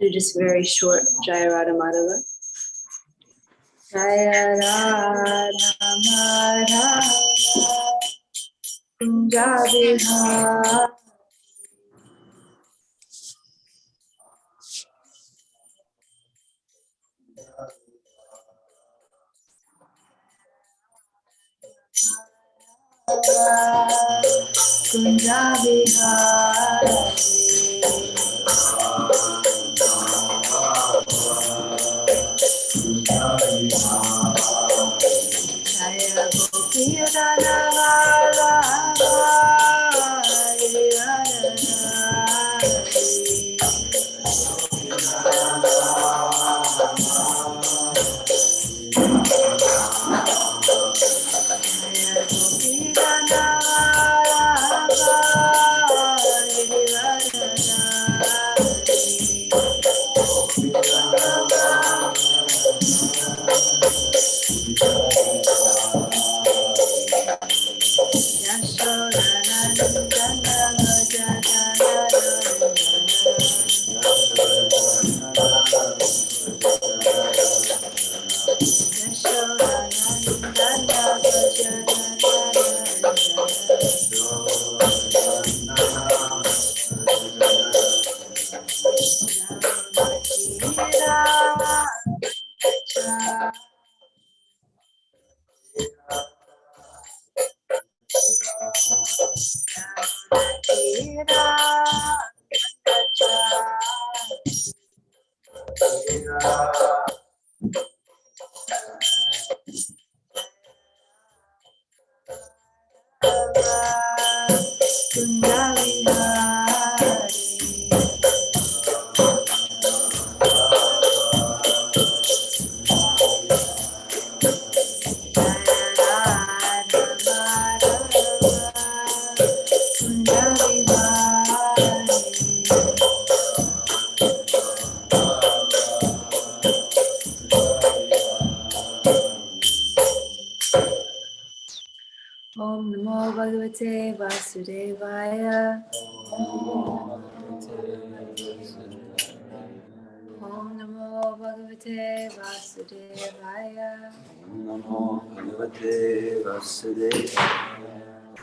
Do just very short Jaya Radha Madhava. Jaya Radha Madhava Kunja Vihara Kunja Vihara Jaya Gopi Radha Om Namo Bhagavate Vasudevaya. Om Namo Bhagavate Vasudevaya. Om Namo Bhagavate Vasudevaya.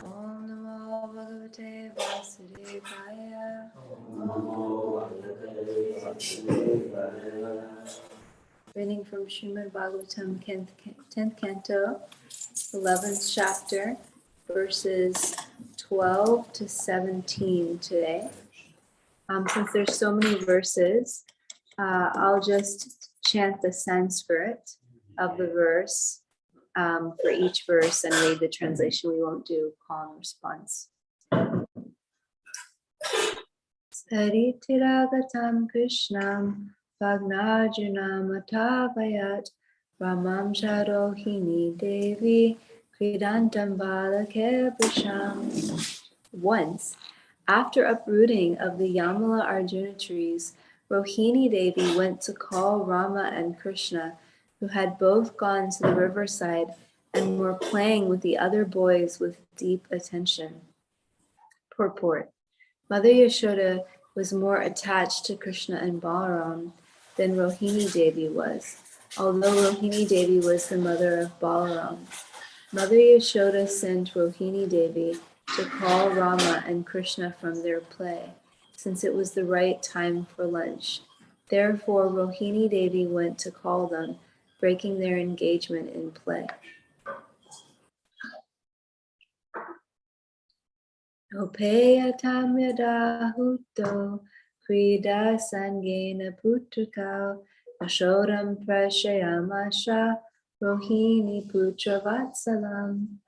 Om Namo Bhagavate Vasudevaya. Om Namo Bhagavate Vasudevaya. Reading from Srimad Bhagavatam, 10th Canto, 11th chapter, verses 12 to 17 today. Since there's so many verses, I'll just chant the Sanskrit of the verse for each verse and read the translation. We won't do call and response. Saritiragatam Krishnam Bhagnarjuna Matavayat Ramam Sharohini Devi Kridantam Balakebhisham. Once, after uprooting of the Yamala Arjuna trees, Rohini Devi went to call Rama and Krishna, who had both gone to the riverside and were playing with the other boys with deep attention. Purport. Mother Yashoda was more attached to Krishna and Balaram than Rohini Devi was, although Rohini Devi was the mother of Balaram. Mother Yashoda sent Rohini Devi to call Rama and Krishna from their play, since it was the right time for lunch. Therefore, Rohini Devi went to call them, breaking their engagement in play. Opeyatam yada huto krida sangena putrikau ashodam prashayamasha Rohini putra vatsalam.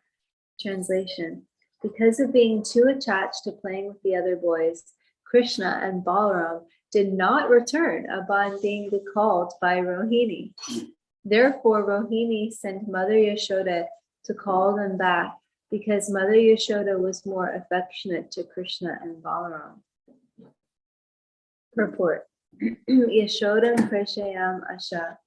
Translation. Because of being too attached to playing with the other boys, Krishna and Balaram did not return upon being called by Rohini. Therefore, Rohini sent Mother Yashoda to call them back, because Mother Yashoda was more affectionate to Krishna and Balaram. Purport. Yashodam Prashayam Asha.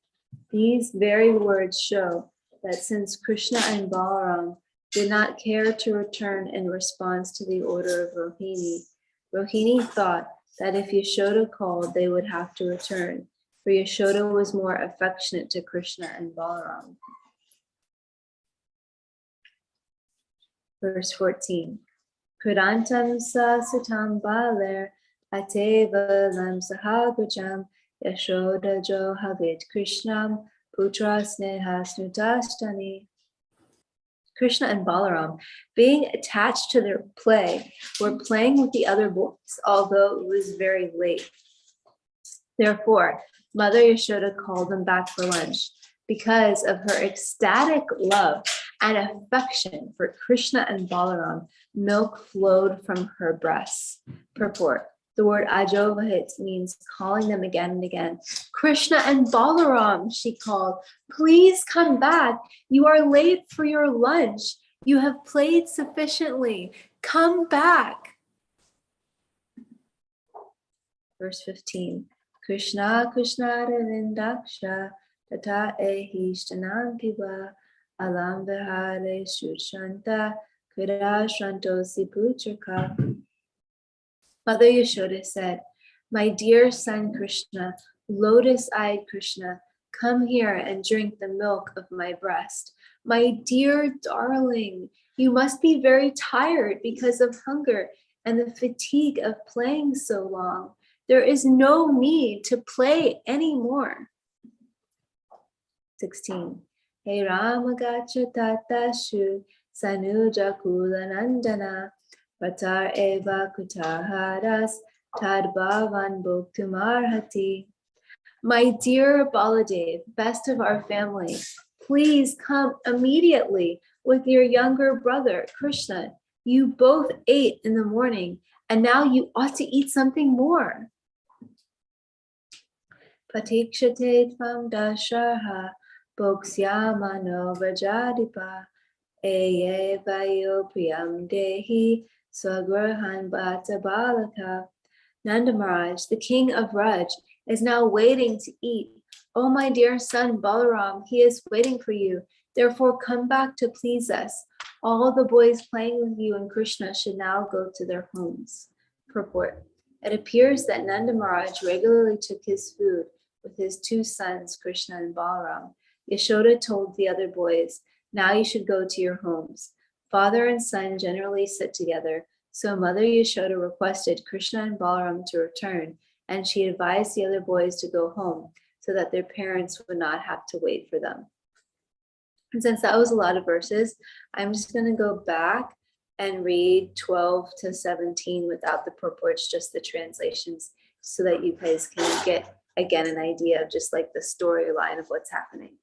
These very words show that since Krishna and Balaram did not care to return in response to the order of Rohini, Rohini thought that if Yashoda called, they would have to return, for Yashoda was more affectionate to Krishna and Balaram. Verse 14. Kurantam sa sutam baler ateva lam sahagajam Yashoda jo havit Krishnam putra sneha snutastani. Krishna and Balaram, being attached to their play, were playing with the other boys, although it was very late. Therefore, Mother Yashoda called them back for lunch. Because of her ecstatic love and affection for Krishna and Balaram, milk flowed from her breasts. Purport. The word ajovahit means calling them again and again. Krishna and Balaram, she called, please come back. You are late for your lunch. You have played sufficiently. Come back. Verse 15. Krishna Krishna Ravindaksha Tata Ehishtanam Piva Alam Vihare Shushanta Kridashrantosi Putraka. Mother Yashoda said, my dear son Krishna, lotus-eyed Krishna, come here and drink the milk of my breast. My dear darling, you must be very tired because of hunger and the fatigue of playing so long. There is no need to play anymore. 16. Hey Ramagacha Tatashu Sanuja Kulanandana Patar Eva Kutaharas Tadbhavan Bhoktumarhati. My dear Baladev, best of our family, please come immediately with your younger brother, Krishna. You both ate in the morning, and now you ought to eat something more. Patikshate tvam dasharha bhoksyamano vrajadipa eye vayo priyam dehi swagrahan bhata balaka. Nanda Maharaj, the king of Raj, is now waiting to eat. Oh, my dear son Balaram, he is waiting for you. Therefore, come back to please us. All the boys playing with you and Krishna should now go to their homes. Purport. It appears that Nanda Maharaj regularly took his food with his two sons, Krishna and Balaram. Yashoda told the other boys, now you should go to your homes. Father and son generally sit together, so Mother Yashoda requested Krishna and Balaram to return, and she advised the other boys to go home so that their parents would not have to wait for them. And since that was a lot of verses, I'm just going to go back and read 12 to 17 without the purports, just the translations, so that you guys can get, again, an idea of just like the storyline of what's happening.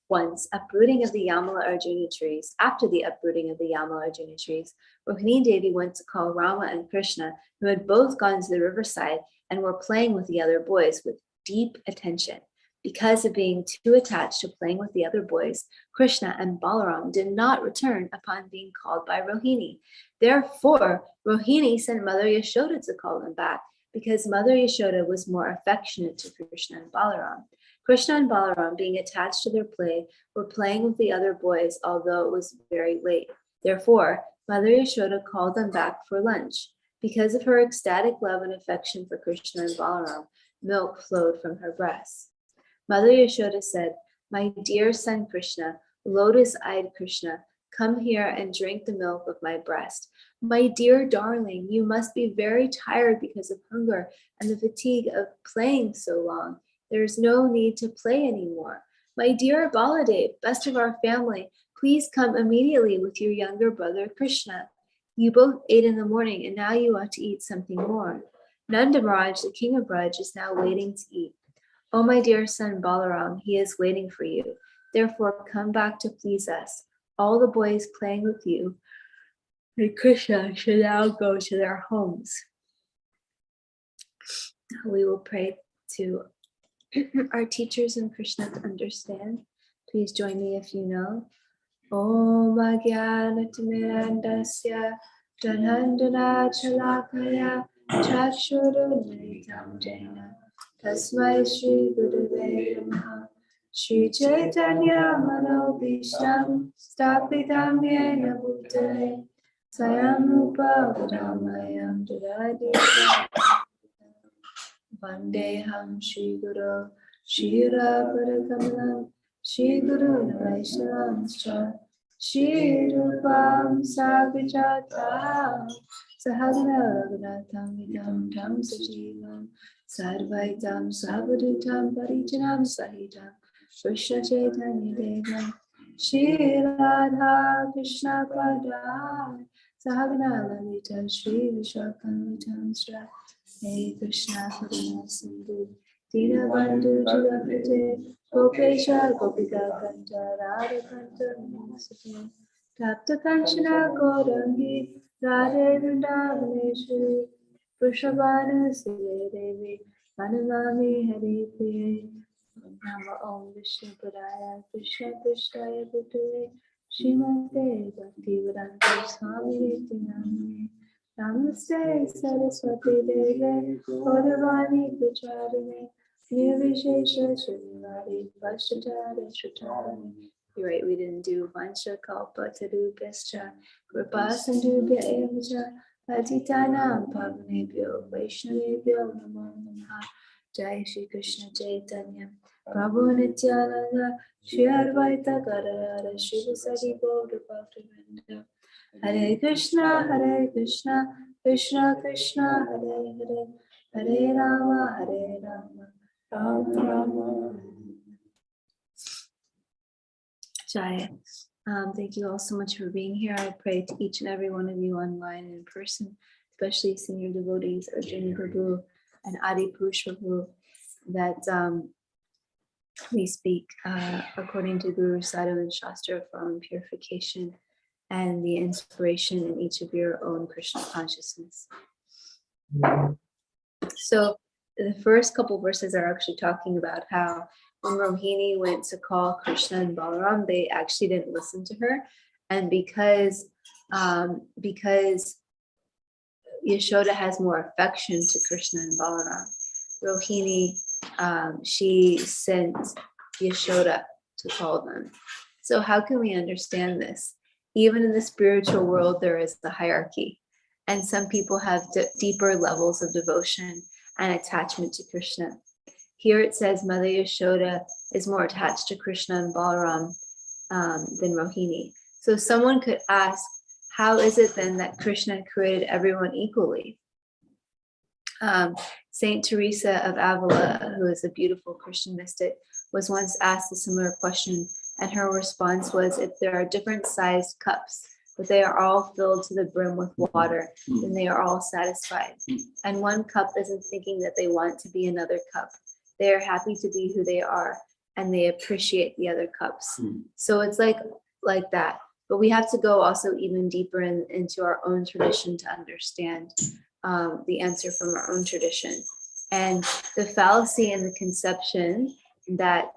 Once, uprooting of the Yamala Arjuna trees. After the uprooting of the Yamala Arjuna trees, Rohini Devi went to call Rama and Krishna, who had both gone to the riverside and were playing with the other boys with deep attention. Because of being too attached to playing with the other boys, Krishna and Balaram did not return upon being called by Rohini. Therefore, Rohini sent Mother Yashoda to call them back, because Mother Yashoda was more affectionate to Krishna and Balaram. Krishna and Balaram, being attached to their play, were playing with the other boys, although it was very late. Therefore, Mother Yashoda called them back for lunch. Because of her ecstatic love and affection for Krishna and Balaram, milk flowed from her breasts. Mother Yashoda said, my dear son Krishna, lotus-eyed Krishna, come here and drink the milk of my breast. My dear darling, you must be very tired because of hunger and the fatigue of playing so long. There is no need to play anymore. My dear Baladev, best of our family, please come immediately with your younger brother Krishna. You both ate in the morning, and now you ought to eat something more. Nanda Maharaj, the king of Raj, is now waiting to eat. Oh, my dear son Balaram, he is waiting for you. Therefore, come back to please us. All the boys playing with you and Krishna should now go to their homes. We will pray to our teachers and Krishna to understand. Please join me if you know. Om Agyanatimirandasya Janandana Chalakaya Chakshurunaritam Jena Tasmai Shri Gurave Namaha Shri Chaitanya Manobhishtam Stapitam Yena Bhutale Swayam Rupa Vadamayam Jadadita Vandeham Shri Guru Shri Radha Shri Guru Vaishnava Shri Rupam Sagrajata Sahagana Raghunatham Vidam Tam Sajivam Sarvaitam Sahadutam Parijanam Sahitam Krishna Chaitanya Devam Shri Radha Krishna Pada Sahagana Lalita Shri Vishakam Sra Hey Krishna Karuna Sindhu Dinabandhu Jagapate Gopesha Gopika Kanta Radha Kanta Namasate Tapta Kanchana Gaurangi Radhe Vrindavaneshwari Vrishabhanu Sile Devi Manamami Hari Priye Nama Om Vishnu Padaya Krishna Krishnaya Bhutale Srimate Bhaktivedanta Swami Niti Namane Namaste Saraswati Deve Gauravani Pracharine Nirvishesha Srinivadi Vashtadara Shutarani. You're right, we didn't do Vansha Kalpa Tarubhascha Kripa Sindhubhya Evacha Patitanam Pavanebhyo Vaishnavebhyo Namo Namaha. Jai Shri Krishna Chaitanya Prabhu Nityananda Shri Advaita Gadadhara Shri Vasari Gaura Bhaktivinoda Hare Krishna Krishna Krishna Hare Hare Hare Rama Rama Rama. Jai. Thank you all so much for being here. I pray to each and every one of you online and in person, especially senior devotees, Arjuna Prabhu and Adi Purush Prabhu, that we speak according to Guru Sadhu and Shastra from purification and the inspiration in each of your own Krishna consciousness. So the first couple verses are actually talking about how when Rohini went to call Krishna and Balaram, they actually didn't listen to her. And because Yashoda has more affection to Krishna and Balaram, Rohini, she sent Yashoda to call them. So how can we understand this? Even in the spiritual world, there is the hierarchy. And some people have deeper levels of devotion and attachment to Krishna. Here it says Mother Yashoda is more attached to Krishna and Balaram than Rohini. So someone could ask, how is it then that Krishna created everyone equally? Saint Teresa of Avila, who is a beautiful Christian mystic, was once asked a similar question, and her response was, if there are different sized cups, but they are all filled to the brim with water, then they are all satisfied. And one cup isn't thinking that they want to be another cup. They are happy to be who they are, and they appreciate the other cups. So it's like that. But we have to go also even deeper into our own tradition to understand the answer from our own tradition. And the fallacy and the conception that,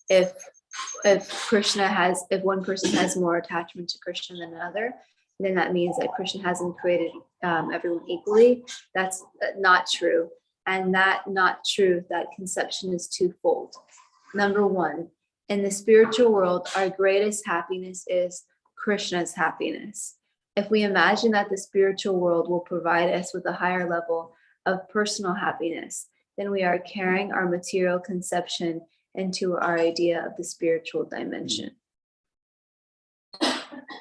if one person has more attachment to Krishna than another, then that means that Krishna hasn't created everyone equally. That's not true. And that conception is twofold. Number one, in the spiritual world, our greatest happiness is Krishna's happiness. If we imagine that the spiritual world will provide us with a higher level of personal happiness, then we are carrying our material conception into our idea of the spiritual dimension.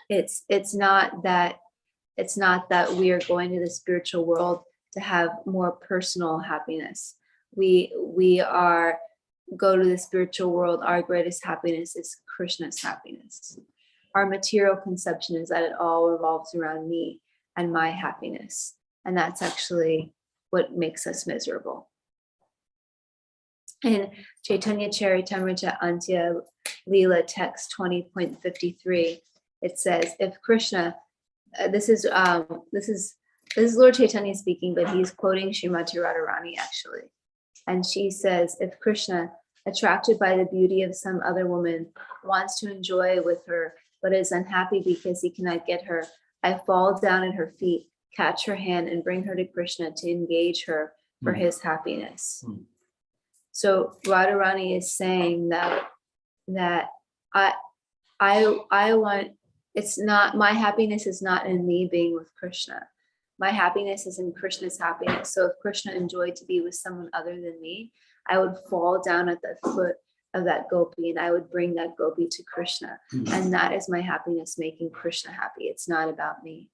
It's not that we are going to the spiritual world to have more personal happiness. We go to the spiritual world, our greatest happiness is Krishna's happiness. Our material conception is that it all revolves around me and my happiness. And that's actually what makes us miserable. In Chaitanya Charitamrita Antya Leela text 20.53, it says, if Krishna, this is Lord Chaitanya speaking, but he's quoting Srimati Radharani actually. And she says, if Krishna, attracted by the beauty of some other woman, wants to enjoy with her, but is unhappy because he cannot get her, I fall down at her feet, catch her hand, and bring her to Krishna to engage her for his happiness. So Radharani is saying that I want, it's not, my happiness is not in me being with Krishna. my happiness is in Krishna's happiness. So if Krishna enjoyed to be with someone other than me, I would fall down at the foot of that gopi and I would bring that gopi to Krishna. And that is my happiness, making Krishna happy. It's not about me.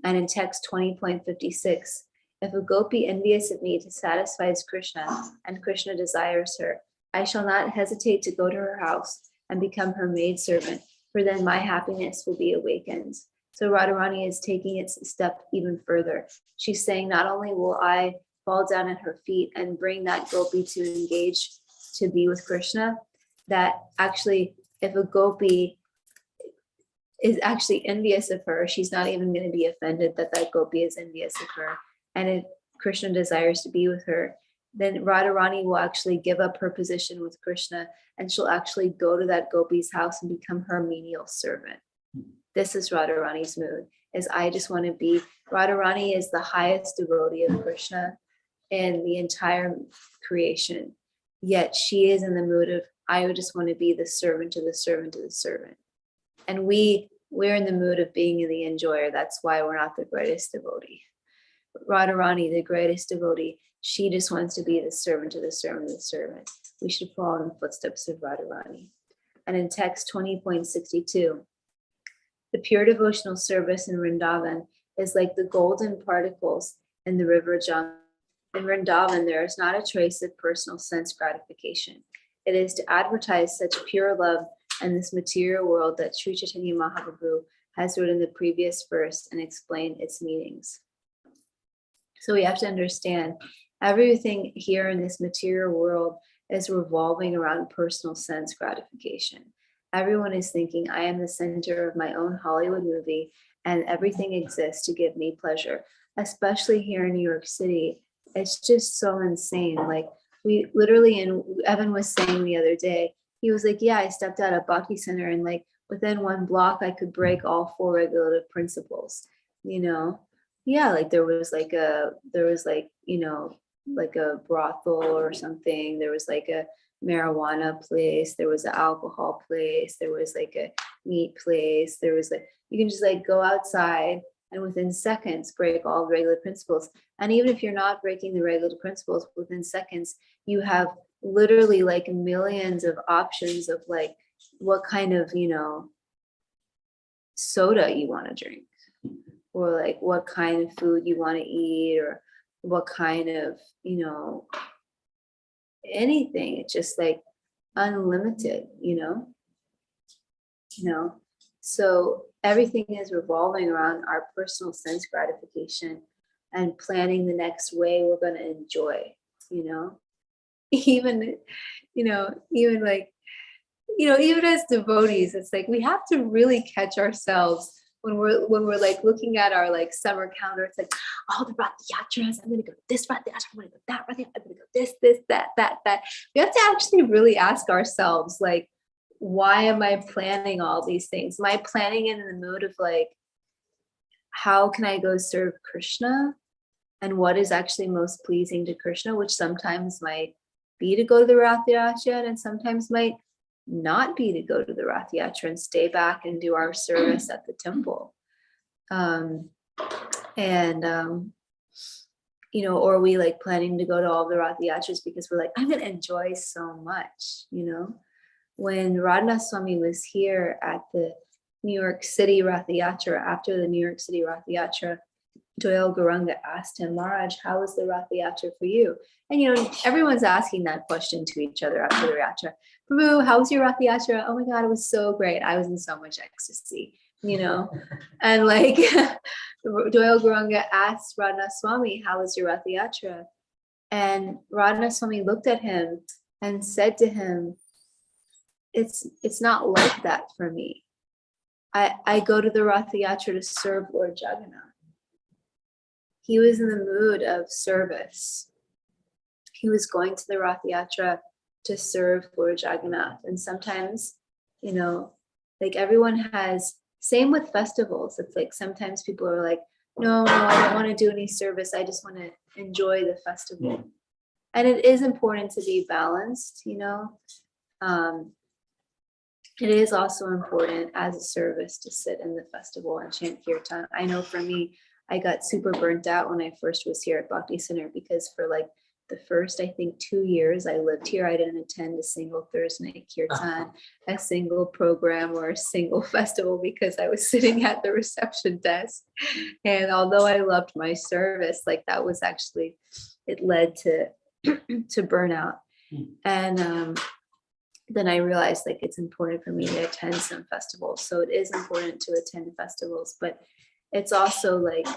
And in text 20.56, if a gopi envious of me satisfies Krishna and Krishna desires her, I shall not hesitate to go to her house and become her maidservant, for then my happiness will be awakened. So Radharani is taking it a step even further. She's saying, not only will I fall down at her feet and bring that gopi to engage to be with Krishna, that actually if a gopi is actually envious of her, she's not even going to be offended that that gopi is envious of her. And if Krishna desires to be with her, then Radharani will actually give up her position with Krishna and she'll actually go to that gopi's house and become her menial servant. This is Radharani's mood, is I just want to be, Radharani is the highest devotee of Krishna in the entire creation. Yet she is in the mood of, I would just want to be the servant to the servant to the servant. And we're in the mood of being the enjoyer. That's why we're not the greatest devotee. Radharani, the greatest devotee, she just wants to be the servant to the servant to the servant. We should follow in the footsteps of Radharani. And in text 20.62, the pure devotional service in Vrindavan is like the golden particles in the river Jam. In Vrindavan, there is not a trace of personal sense gratification. It is to advertise such pure love and this material world that Sri Chaitanya Mahaprabhu has written the previous verse and explained its meanings. So we have to understand everything here in this material world is revolving around personal sense gratification. Everyone is thinking, I am the center of my own Hollywood movie and everything exists to give me pleasure, especially here in New York City. It's just so insane. Like we literally, and Evan was saying the other day, he was like, yeah, I stepped out of Bhakti Center and like within one block, I could break all 4 regulative principles, you know? Yeah, like there was like a brothel or something. There was like a marijuana place. There was an alcohol place. There was like a meat place. There was like, you can just like go outside and within seconds break all the regular principles. And even if you're not breaking the regular principles within seconds, you have literally like millions of options of like what kind of, soda you want to drink, or like what kind of food you want to eat, or what kind of, anything. It's just like unlimited, so everything is revolving around our personal sense gratification and planning the next way we're going to enjoy, even even as devotees, it's like we have to really catch ourselves when we're like looking at our like summer calendar. It's like, oh, the Rath Yatras, I'm gonna go this Rath Yatra, I'm gonna go that Rath Yatra, I'm gonna go this, that. We have to actually really ask ourselves, like, why am I planning all these things? Am I planning in the mood of like, how can I go serve Krishna? And what is actually most pleasing to Krishna, which sometimes might be to go to the Rath Yatra and sometimes might not be to go to the Rath Yatra and stay back and do our service at the temple. Or are we like planning to go to all the Rath Yatras because we're like, I'm going to enjoy so much, When Radhanath Swami was here at the New York City Rath Yatra, after the New York City Rath Yatra, Doyle Gauranga asked him, Maharaj, how was the Rath Yatra for you? And, everyone's asking that question to each other after the Yatra. Prabhu, how was your Rath Yatra? Oh my God, it was so great. I was in so much ecstasy, And like Doyle Gauranga asked Radhanath Swami, how was your Rath Yatra? And Radhanath Swami looked at him and said to him, it's not like that for me. I go to the Rath Yatra to serve Lord Jagannath. He was in the mood of service. He was going to the Rath Yatra to serve Lord Jagannath. And sometimes, like everyone has, same with festivals. It's like sometimes people are like, no, I don't want to do any service. I just want to enjoy the festival. And it is important to be balanced, It is also important as a service to sit in the festival and chant kirtan. I know for me, I got super burnt out when I first was here at Bhakti Center, because for like the first, I think, 2 years I lived here, I didn't attend a single Thursday night kirtan, a single program, or a single festival, because I was sitting at the reception desk. And although I loved my service, like that was actually, it led to to burnout. And then I realized like it's important for me to attend some festivals. So it is important to attend festivals, but it's also like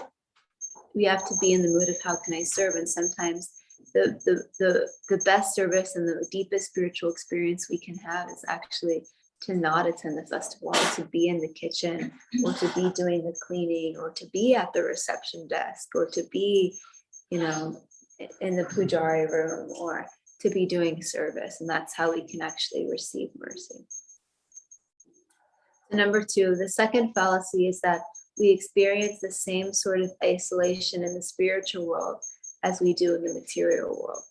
we have to be in the mood of how can I serve. And sometimes the best service and the deepest spiritual experience we can have is actually to not attend the festival, or to be in the kitchen, or to be doing the cleaning, or to be at the reception desk, or to be, you know, in the pujari room, or to be doing service. And that's how we can actually receive mercy. Number 2, the second fallacy is that we experience the same sort of isolation in the spiritual world as we do in the material world.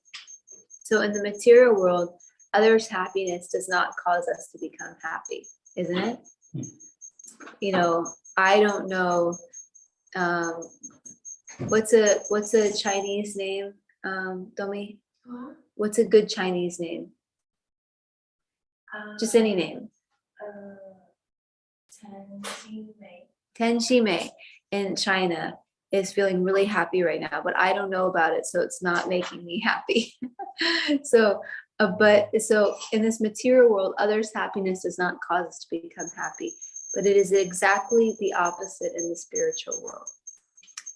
So in the material world, others' happiness does not cause us to become happy, isn't it? You know, I don't know, what's a Chinese name, Domi? What's a good Chinese name? Just any name. Ten Shimei in China is feeling really happy right now, but I don't know about it, so it's not making me happy. So in this material world, others' happiness does not cause us to become happy, but it is exactly the opposite in the spiritual world.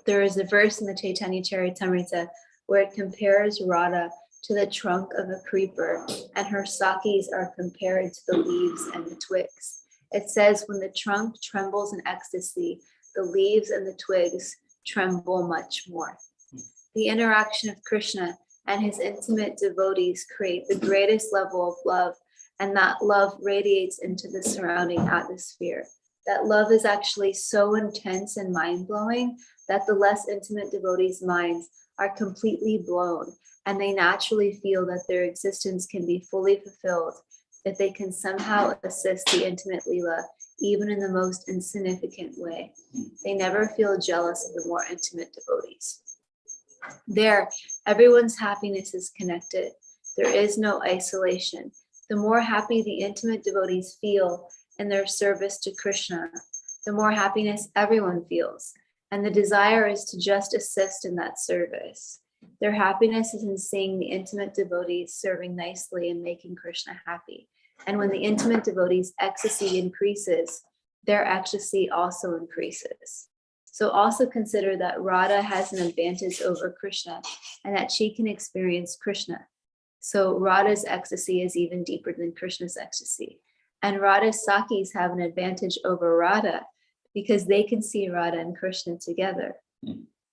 There is a verse in the Chaitanya Charitamrita where it compares Radha to the trunk of a creeper, and her sakis are compared to the leaves and the twigs. It says, when the trunk trembles in ecstasy, the leaves and the twigs tremble much more. The interaction of Krishna and his intimate devotees create the greatest level of love, and that love radiates into the surrounding atmosphere. That love is actually so intense and mind-blowing that the less intimate devotees' minds are completely blown, and they naturally feel that their existence can be fully fulfilled if they can somehow assist the intimate Leela, even in the most insignificant way. They never feel jealous of the more intimate devotees. There, everyone's happiness is connected. There is no isolation. The more happy the intimate devotees feel in their service to Krishna, the more happiness everyone feels. And the desire is to just assist in that service. Their happiness is in seeing the intimate devotees serving nicely and making Krishna happy. And when the intimate devotees' ecstasy increases, their ecstasy also increases. So also consider that Radha has an advantage over Krishna, and that she can experience Krishna. So Radha's ecstasy is even deeper than Krishna's ecstasy. And Radha's sakis have an advantage over Radha because they can see Radha and Krishna together.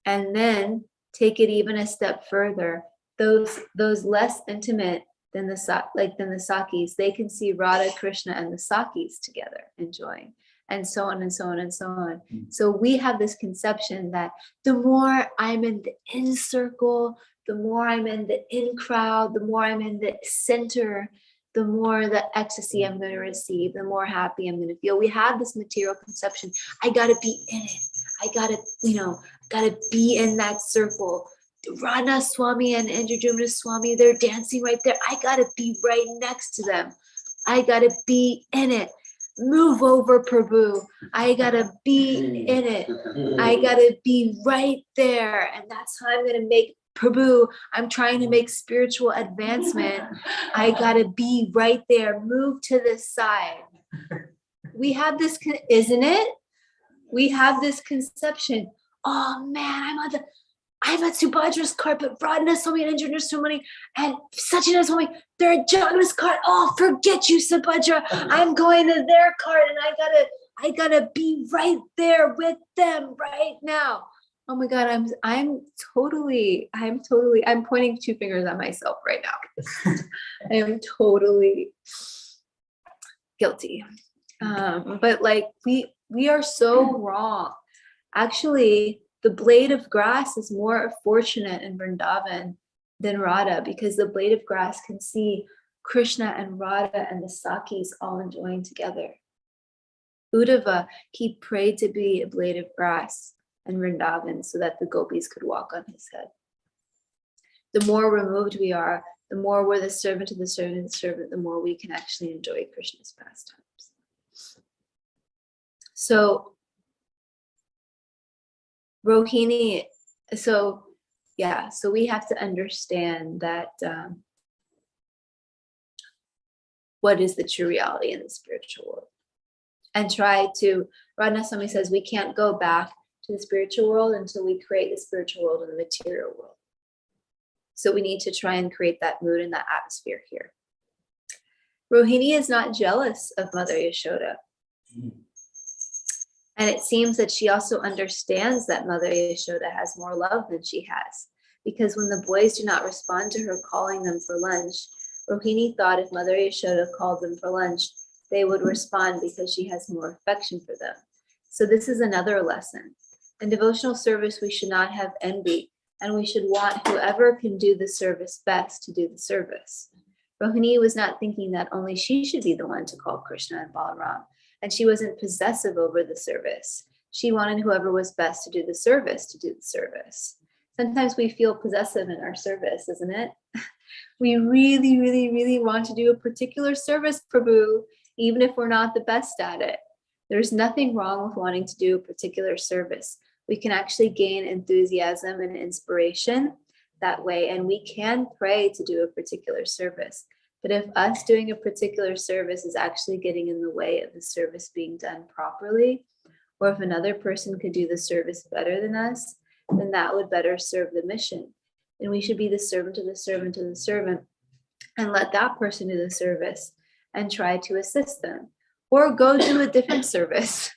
And then take it even a step further, those less intimate than the sakis, they can see Radha, Krishna, and the sakis together enjoying, and so on and so on and so on. So we have this conception that the more I'm in the in circle, the more I'm in the in crowd, the more I'm in the center, the more the ecstasy I'm going to receive, the more happy I'm going to feel. We have this material conception. I got to be in it. I got to be in that circle. Radha Swami and Indradyumna Swami, they're dancing right there. I got to be right next to them. I got to be in it. Move over, Prabhu. I got to be in it. I got to be right there. And that's how I'm going to make Prabhu. I'm trying to make spiritual advancement. I got to be right there. Move to the side. We have this, isn't it? We have this conception. Oh man, I'm at Subhadra's cart, but Radha Swami and Indradyumna Swami and Sachidana Swami, they're at Jagannath's cart. Oh, forget you, Subhadra. I'm going to their cart, and I gotta be right there with them right now. Oh my God, I'm pointing 2 fingers at myself right now. I am totally guilty. But like we are so wrong. Actually, the blade of grass is more fortunate in Vrindavan than Radha, because the blade of grass can see Krishna and Radha and the Sakis all enjoying together. Uddhava, he prayed to be a blade of grass. and Vrindavan so that the gopis could walk on his head. The more removed we are, the more we're the servant of the servant of the servant, the more we can actually enjoy Krishna's pastimes. So Rohini, so we have to understand that what is the true reality in the spiritual world, and try to, Radha Swami says, we can't go back to the spiritual world until we create the spiritual world in the material world. So we need to try and create that mood and that atmosphere here. Rohini is not jealous of Mother Yashoda. And it seems that she also understands that Mother Yashoda has more love than she has. Because when the boys do not respond to her calling them for lunch, Rohini thought if Mother Yashoda called them for lunch, they would respond because she has more affection for them. So this is another lesson. In devotional service, we should not have envy, and we should want whoever can do the service best to do the service. Rohini was not thinking that only she should be the one to call Krishna and Balaram, and she wasn't possessive over the service. She wanted whoever was best to do the service to do the service. Sometimes we feel possessive in our service, isn't it? We really, really, really want to do a particular service, Prabhu, even if we're not the best at it. There's nothing wrong with wanting to do a particular service. We can actually gain enthusiasm and inspiration that way, and we can pray to do a particular service. But if us doing a particular service is actually getting in the way of the service being done properly, or if another person could do the service better than us, then that would better serve the mission. And we should be the servant of the servant of the servant, and let that person do the service and try to assist them. Or go do a different service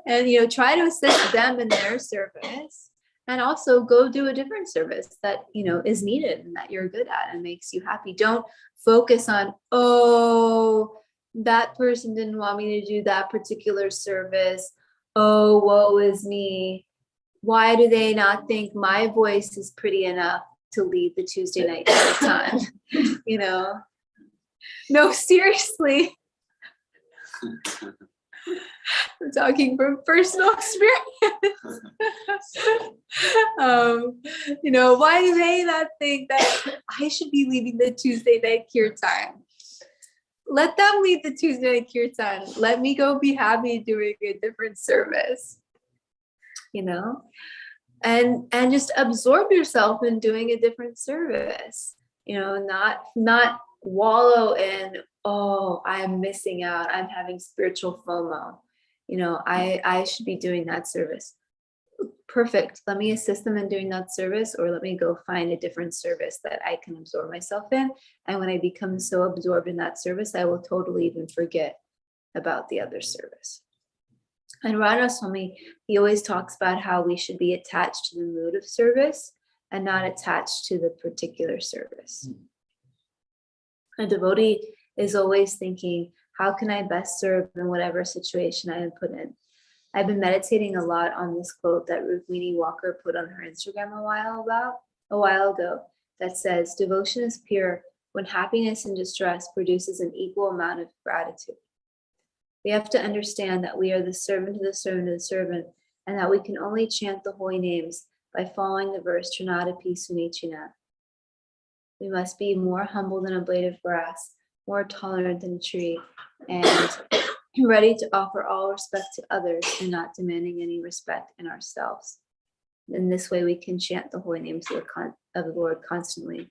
and try to assist them in their service, and also go do a different service that is needed and that you're good at and makes you happy. Don't focus on, oh, that person didn't want me to do that particular service. Oh, woe is me. Why do they not think my voice is pretty enough to lead the Tuesday night time? No, seriously. I'm talking from personal experience. Why do they not think that I should be leading the Tuesday night kirtan? Let them lead the Tuesday night kirtan. Let me go be happy doing a different service. And just absorb yourself in doing a different service. Not wallow in, oh, I'm missing out, I'm having spiritual FOMO, I should be doing that service. Perfect. Let me assist them in doing that service, or let me go find a different service that I can absorb myself in. And when I become so absorbed in that service, I will totally even forget about the other service. And Radha Swami, he always talks about how we should be attached to the mood of service and not attached to the particular service. A devotee is always thinking, how can I best serve in whatever situation I am put in? I've been meditating a lot on this quote that Rukmini Walker put on her Instagram a while ago, that says, devotion is pure when happiness and distress produces an equal amount of gratitude. We have to understand that we are the servant of the servant of the servant, and that we can only chant the holy names by following the verse, Trinadapi Sunichina. We must be more humble than a blade of grass, more tolerant than a tree, and ready to offer all respect to others and not demanding any respect in ourselves. In this way, we can chant the holy names of the Lord constantly.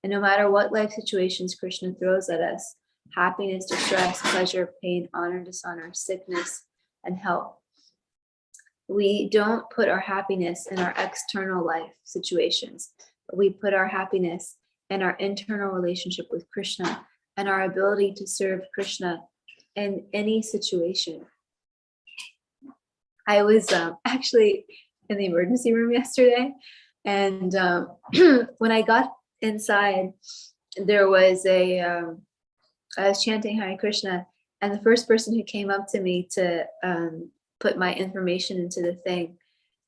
And no matter what life situations Krishna throws at us, happiness, distress, pleasure, pain, honor, dishonor, sickness, and health, we don't put our happiness in our external life situations, but we put our happiness in our internal relationship with Krishna and our ability to serve Krishna in any situation. I was actually in the emergency room yesterday, and when I got inside, there was I was chanting Hare Krishna, and the first person who came up to me to put my information into the thing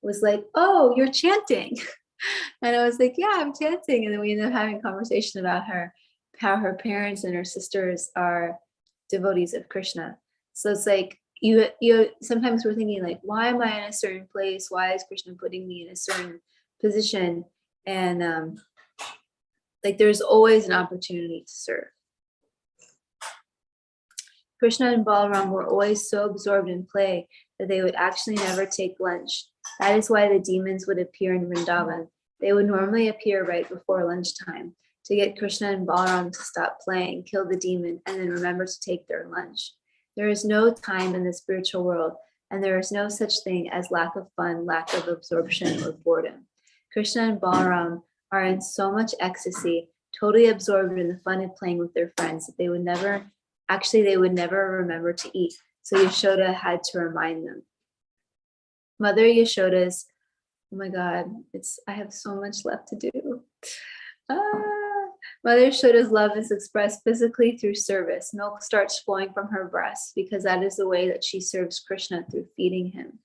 was like, oh, you're chanting. And I was like, yeah, I'm chanting. And then we ended up having a conversation about how her parents and her sisters are devotees of Krishna. So it's like, you sometimes we're thinking like, why am I in a certain place? Why is Krishna putting me in a certain position? And like there's always an opportunity to serve. Krishna and Balaram were always so absorbed in play that they would actually never take lunch. That is why the demons would appear in Vrindavan. They would normally appear right before lunchtime to get Krishna and Balaram to stop playing, kill the demon, and then remember to take their lunch. There is no time in the spiritual world, and there is no such thing as lack of fun, lack of absorption, or boredom. Krishna and Balaram are in so much ecstasy, totally absorbed in the fun of playing with their friends, that they would never remember to eat. So Yashoda had to remind them. Mother Yashoda's, oh my God, I have so much left to do. Mother Yashoda's love is expressed physically through service. Milk starts flowing from her breasts because that is the way that she serves Krishna, through feeding him.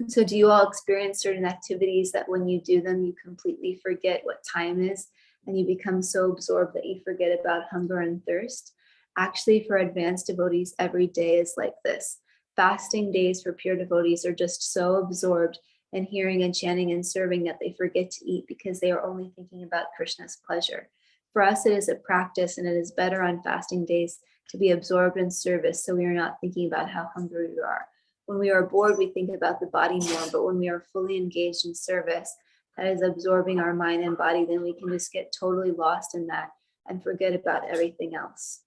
So do you all experience certain activities that when you do them, you completely forget what time is and you become so absorbed that you forget about hunger and thirst? Actually, for advanced devotees, every day is like this. Fasting days for pure devotees are just so absorbed in hearing and chanting and serving that they forget to eat because they are only thinking about Krishna's pleasure. For us, it is a practice, and it is better on fasting days to be absorbed in service so we are not thinking about how hungry we are. When we are bored, we think about the body more, but when we are fully engaged in service, that is absorbing our mind and body, then we can just get totally lost in that and forget about everything else.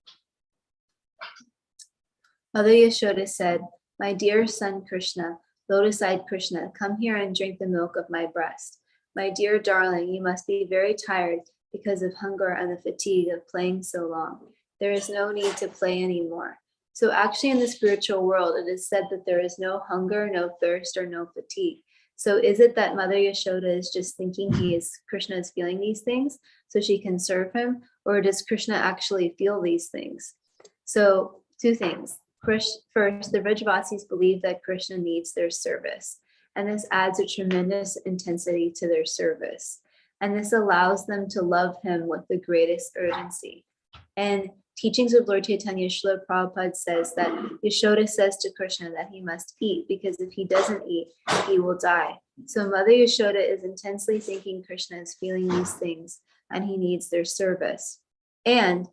Mother Yashoda said, "My dear son Krishna, lotus-eyed Krishna, come here and drink the milk of my breast. My dear darling, you must be very tired because of hunger and the fatigue of playing so long. There is no need to play anymore." So actually in the spiritual world, it is said that there is no hunger, no thirst, or no fatigue. So is it that Mother Yashoda is just thinking Krishna is feeling these things so she can serve him? Or does Krishna actually feel these things? So two things. First, the Vrajavasis believe that Krishna needs their service, and this adds a tremendous intensity to their service. And this allows them to love him with the greatest urgency. And teachings of Lord Chaitanya, Srila Prabhupada says that Yashoda says to Krishna that he must eat, because if he doesn't eat, he will die. So Mother Yashoda is intensely thinking Krishna is feeling these things and he needs their service. And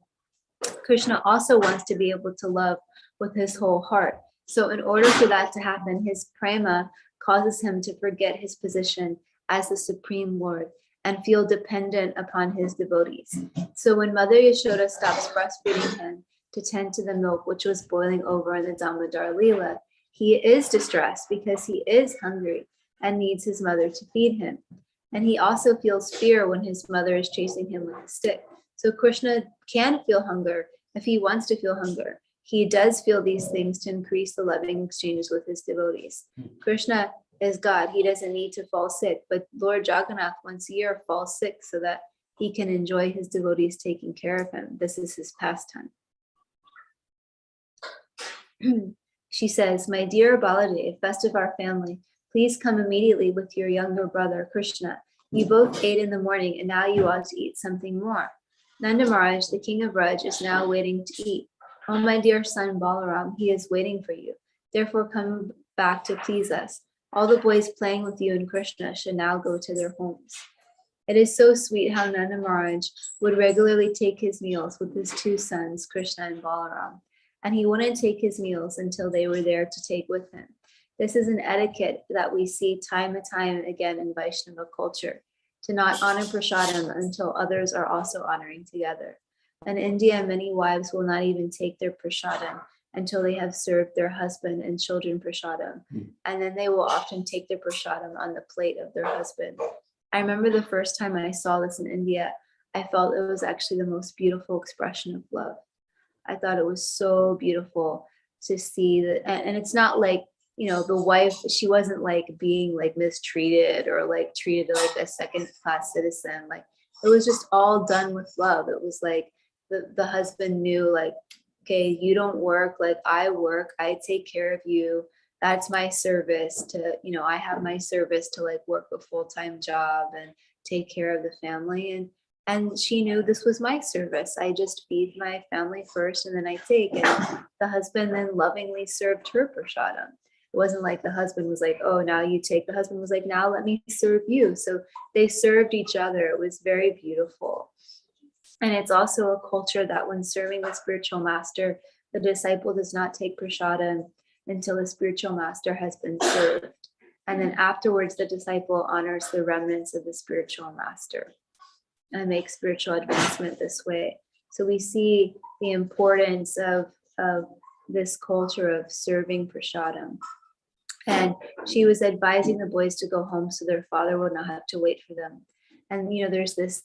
Krishna also wants to be able to love with his whole heart. So in order for that to happen, his prema causes him to forget his position as the Supreme Lord and feel dependent upon his devotees. So when Mother Yashoda stops breastfeeding him to tend to the milk which was boiling over in the Damodar Leela, he is distressed because he is hungry and needs his mother to feed him. And he also feels fear when his mother is chasing him with a stick. So Krishna can feel hunger if he wants to feel hunger. He does feel these things to increase the loving exchanges with his devotees. Krishna is God. He doesn't need to fall sick, but Lord Jagannath once a year falls sick so that he can enjoy his devotees taking care of him. This is his pastime. She says, "My dear Baladev, best of our family, please come immediately with your younger brother, Krishna. You both ate in the morning, and now you ought to eat something more. Nanda Maharaj, the king of Raj, is now waiting to eat. Oh, my dear son Balaram, he is waiting for you. Therefore, come back to please us. All the boys playing with you and Krishna should now go to their homes." It is so sweet how Nanda Maharaj would regularly take his meals with his two sons, Krishna and Balaram, and he wouldn't take his meals until they were there to take with him. This is an etiquette that we see time and time again in Vaishnava culture, to not honor prasadam until others are also honoring together. In India, many wives will not even take their prasadam until they have served their husband and children prasadam. And then they will often take their prasadam on the plate of their husband. I remember the first time I saw this in India, I felt it was actually the most beautiful expression of love. I thought it was so beautiful to see that. And it's not like, the wife, she wasn't like being like mistreated or like treated like a second class citizen. Like it was just all done with love. It was like the husband knew like, okay, you don't work, like I work, I take care of you. That's my service to, I have my service to like work a full-time job and take care of the family. And And she knew this was my service. I just feed my family first and then I take. And the husband then lovingly served her prasadam. It wasn't like the husband was like, oh, now you take. The husband was like, now let me serve you. So they served each other. It was very beautiful. And it's also a culture that when serving the spiritual master, the disciple does not take prasadam until the spiritual master has been served. And then afterwards, the disciple honors the remnants of the spiritual master and make spiritual advancement this way. So we see the importance of this culture of serving prasadam. And she was advising the boys to go home so their father would not have to wait for them. And there's this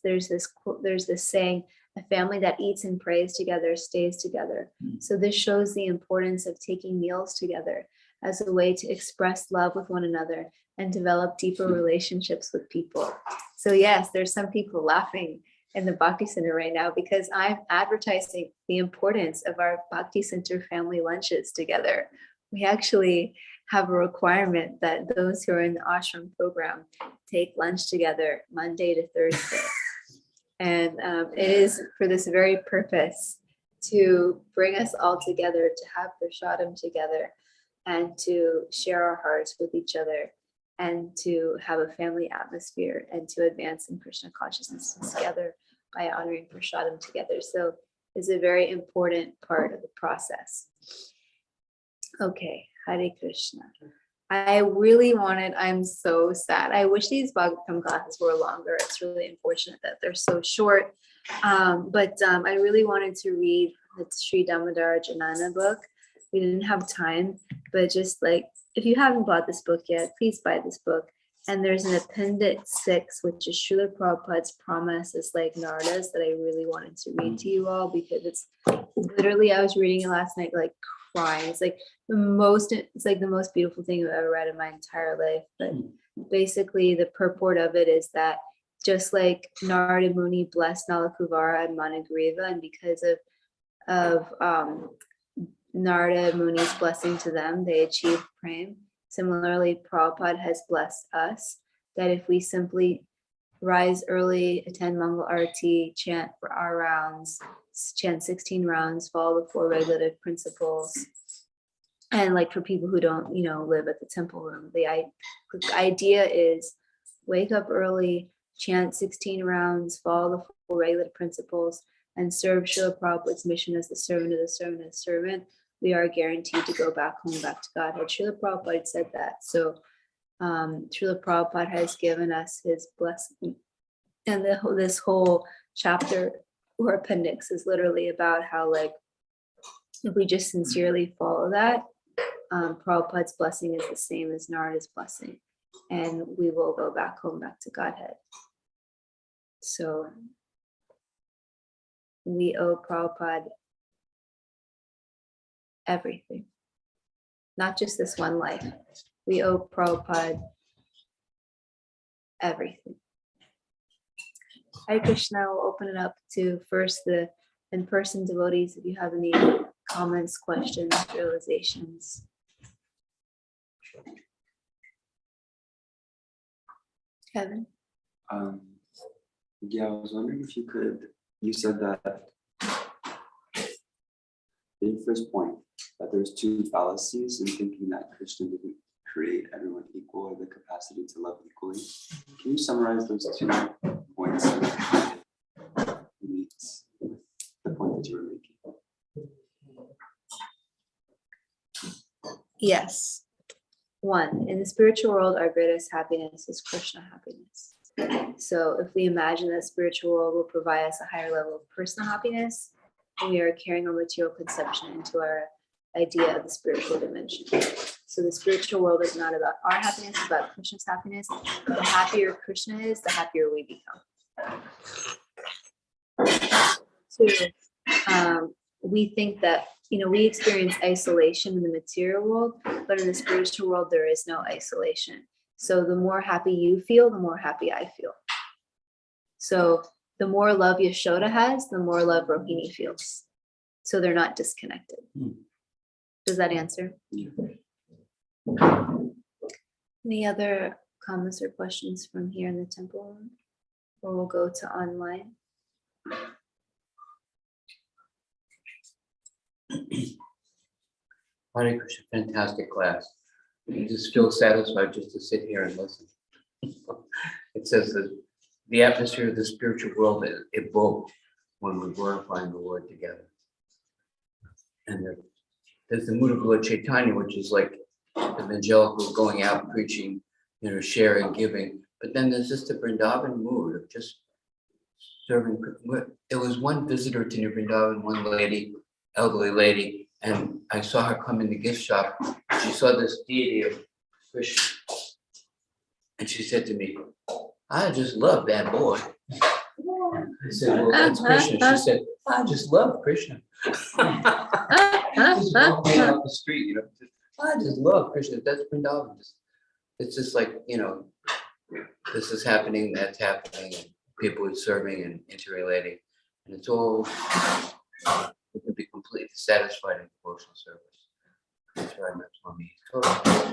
saying, a family that eats and prays together stays together. So this shows the importance of taking meals together as a way to express love with one another and develop deeper relationships with people. So yes, there's some people laughing in the Bhakti Center right now because I'm advertising the importance of our Bhakti Center family lunches together. We actually have a requirement that those who are in the ashram program take lunch together Monday to Thursday. And it is for this very purpose, to bring us all together, to have prasadam together, and to share our hearts with each other, and to have a family atmosphere, and to advance in Krishna consciousness together by honoring prasadam together. So it's a very important part of the process. Okay, Hare Krishna. I'm so sad. I wish these Bhagavatam classes were longer. It's really unfortunate that they're so short. But I really wanted to read the Sri Damodara Janana book. We didn't have time, but just like, if you haven't bought this book yet, please buy this book. And there's an appendix 6, which is Srila Prabhupada's promise as like Narada's, that I really wanted to read to you all, because it's literally, I was reading it last night, like crying. It's like the most beautiful thing I've ever read in my entire life. But basically the purport of it is that just like Narada Muni blessed Nalakuvara and Managriva, and because of Narada Muni's blessing to them, they achieved prem. Similarly, Prabhupada has blessed us that if we simply rise early, attend Mangal Arati, chant for our rounds, chant 16 rounds, follow the 4 regulative principles. And like for people who don't, live at the temple room, the idea is wake up early, chant 16 rounds, follow the 4 regulative principles, and serve Srila Prabhupada's mission as the servant of the servant of the servant. We are guaranteed to go back home, back to Godhead. Srila Prabhupada said that. So Srila Prabhupada has given us his blessing. And this whole chapter or appendix is literally about how, like, if we just sincerely follow that, Prabhupada's blessing is the same as Narada's blessing. And we will go back home, back to Godhead. So we owe Prabhupada everything, not just this one life. We owe Prabhupada everything. Hare Krishna. Will open it up to first the in-person devotees. If you have any comments, questions, realizations. Kevin? Yeah, I was wondering if you said that in your first point, that there's 2 fallacies in thinking that Krishna didn't create everyone equal or the capacity to love equally. Can you summarize those 2 points? The point that you were making. Yes. 1, in the spiritual world, our greatest happiness is Krishna happiness. So if we imagine that spiritual world will provide us a higher level of personal happiness, we are carrying our material conception into our idea of the spiritual dimension. So the spiritual world is not about our happiness, it's about Krishna's happiness. The happier Krishna is, the happier we become. 2, we think that, we experience isolation in the material world, but in the spiritual world, there is no isolation. So the more happy you feel, the more happy I feel. So the more love Yashoda has, the more love Rohini feels. So they're not disconnected. Does that answer? Yeah. Any other comments or questions from here in the temple room? Or we'll go to online. Hare Krishna, fantastic class. You just feel satisfied just to sit here and listen. It says that the atmosphere of the spiritual world is evoked when we're glorifying the Lord together. And there's the mood of Lord Chaitanya, which is like evangelical, going out preaching, sharing, giving. But then there's just the Vrindavan mood of just serving. There was one visitor to New Vrindavan, one lady, elderly lady, and I saw her come in the gift shop. She saw this deity of Krishna, and she said to me, "I just love that boy." I said, "Well, that's Krishna." She said, "I just love Krishna." Just walking out the street, I just love Krishna. That's Vrindavan. It's just like, this is happening, that's happening, and people are serving and interrelating, and it's all, it can be completely satisfied in devotional service. That's why I'm Swami.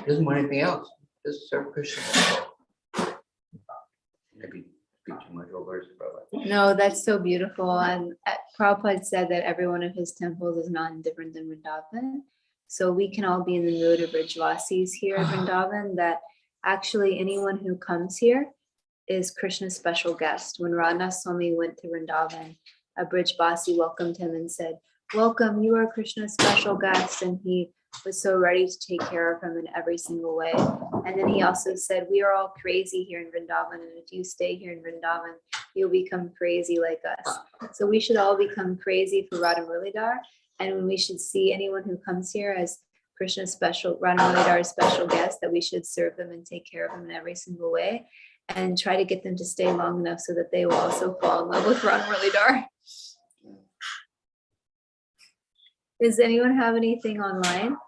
He doesn't want anything else. Just serve Krishna. Maybe speak too much over his brother. No, that's so beautiful. And Prabhupada said that every one of his temples is not different than Vrindavan. So we can all be in the mood of Brijvasis here at Vrindavan, that actually anyone who comes here is Krishna's special guest. When Radha Swami went to Vrindavan, a Brijvasi welcomed him and said, "Welcome, you are Krishna's special guest." And he was so ready to take care of him in every single way. And then he also said, "We are all crazy here in Vrindavan, and if you stay here in Vrindavan, you'll become crazy like us." So we should all become crazy for Radha Muralidhar, and we should see anyone who comes here as Krishna's special, Radha Muralidhar's special guest, that we should serve them and take care of them in every single way, and try to get them to stay long enough so that they will also fall in love with Radha Muralidhar. Does anyone have anything online?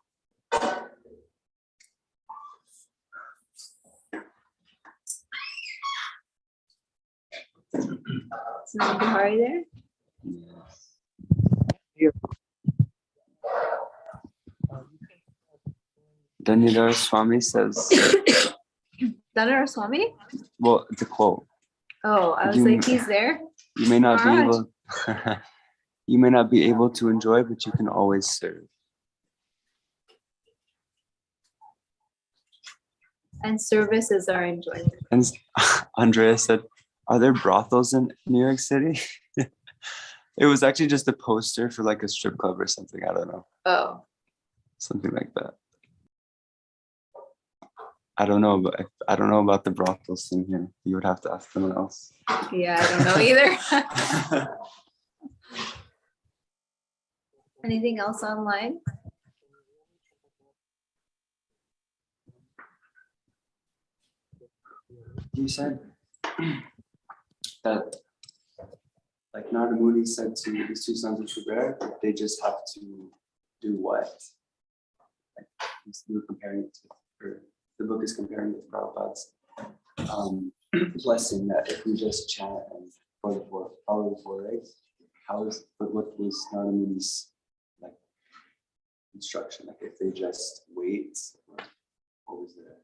Is Nandi Hari there? Dhanidhar Swami says, Dhanidhar Swami? well, it's a quote. Oh, I was like, he's there? You may not be Maharaj. able you may not be able to enjoy, but you can always serve. And service is our enjoyment. And Andrea said, "Are there brothels in New York City?" It was actually just a poster for like a strip club or something. I don't know. Oh, Something like that. I don't know, but I don't know about the brothels thing here. You would have to ask someone else. yeah, I don't know either. Anything else online? You said that, like Narada Muni said to his two sons of Kubera, that they just have to do what? Like, we were comparing it to, or the book is comparing it to Prabhupada's blessing, that if we just chant and follow the four legs, what was Narada Muni's like instruction? Like if they just wait, what was there?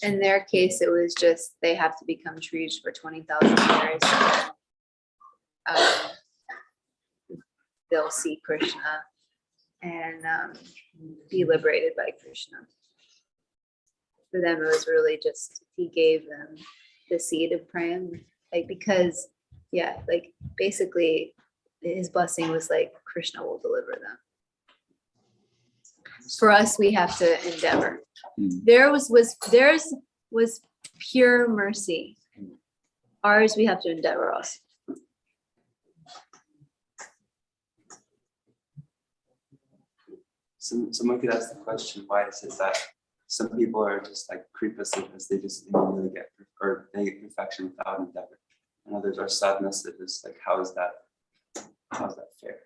In their case, it was just they have to become trees for 20,000 years. They'll see Krishna and be liberated by Krishna. For them, it was really just he gave them the seed of prem, like because like basically his blessing was like Krishna will deliver them. For us, we have to endeavor. Theirs was pure mercy. Ours, we have to endeavor also. Someone could ask the question, why is it that some people are just like kripas because they just immediately get, or they get perfection without endeavor, and others are sadness that is like, how is that fair?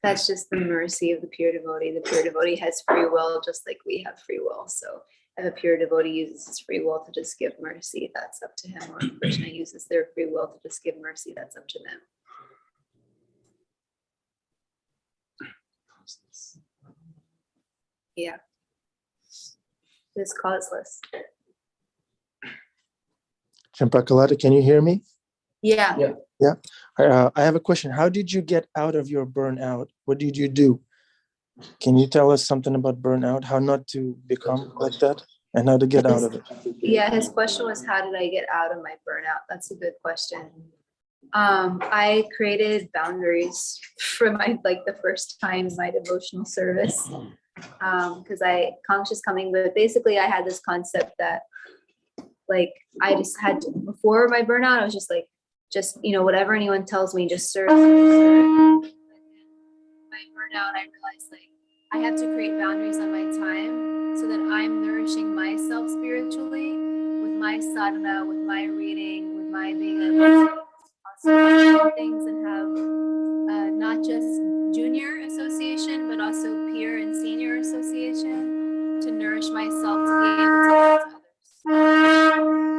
That's just the mercy of the pure devotee. The pure devotee has free will, just like we have free will. So if a pure devotee uses his free will to just give mercy, that's up to him. Or if Krishna uses their free will to just give mercy, that's up to them. Yeah. It's causeless. Champakalata, can you hear me? Yeah. Yeah. I have a question. How did you get out of your burnout? What did you do? Can you tell us something about burnout? How not to become like that and how to get out of it? Yeah, his question was, how did I get out of my burnout? That's a good question. I created boundaries for the first time in my devotional service. Because conscious coming, but basically I had this concept that I just had to, before my burnout, I was just whatever anyone tells me, just serve. My burnout, I realized I have to create boundaries on my time so that I'm nourishing myself spiritually with my sadhana, with my reading, with my being able to also watch things and have not just junior association, but also peer and senior association to nourish myself to be able to give to others.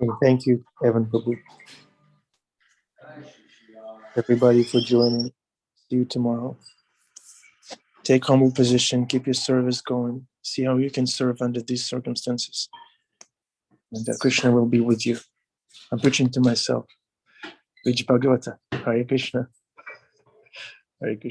Okay, thank you, Evan Prabhu. Everybody for joining. See you tomorrow. Take humble position, keep your service going. See how you can serve under these circumstances. And that Krishna will be with you. I'm preaching to myself. Read Bhagavata. Hare Krishna. Hare Krishna.